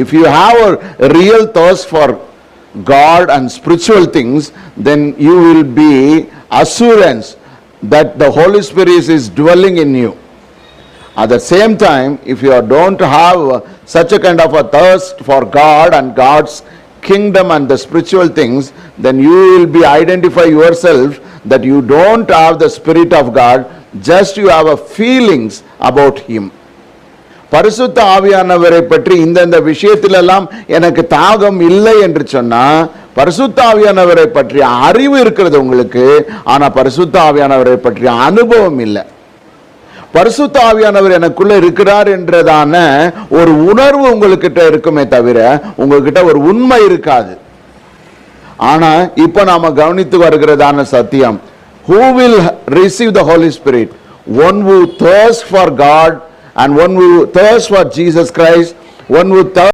If you have a real thirst for God and spiritual things, then you will be assurance that the Holy Spirit is dwelling in you. At the same time, if you don't have such a kind of a thirst for God and God's kingdom and the spiritual things, then you will be identify yourself that you don't have the Spirit of God, just you have a feelings about Him. பரிசுத்த ஆவியானவரை பற்றி இந்த விஷயத்திலெல்லாம் எனக்கு தாகம் இல்லை என்று சொன்னா, பரிசுத்த ஆவியானவரை பற்றிய அறிவு இருக்கிறது உங்களுக்கு, ஆனா பரிசுத்த ஆவியானவரை பற்றிய அனுபவம் இல்லை. பரிசுத்த ஆவியானவர் எனக்குள்ள இருக்கிறார் என்றதான ஒரு உணர்வு உங்ககிட்ட இருக்குமே தவிர உங்ககிட்ட ஒரு உண்மை இருக்காது. ஆனா இப்ப நாம கவனித்து வருகிறதான சத்தியம், who will receive the Holy Spirit? One who thirsts for God and one who thirsts for Jesus Christ, one who thirsts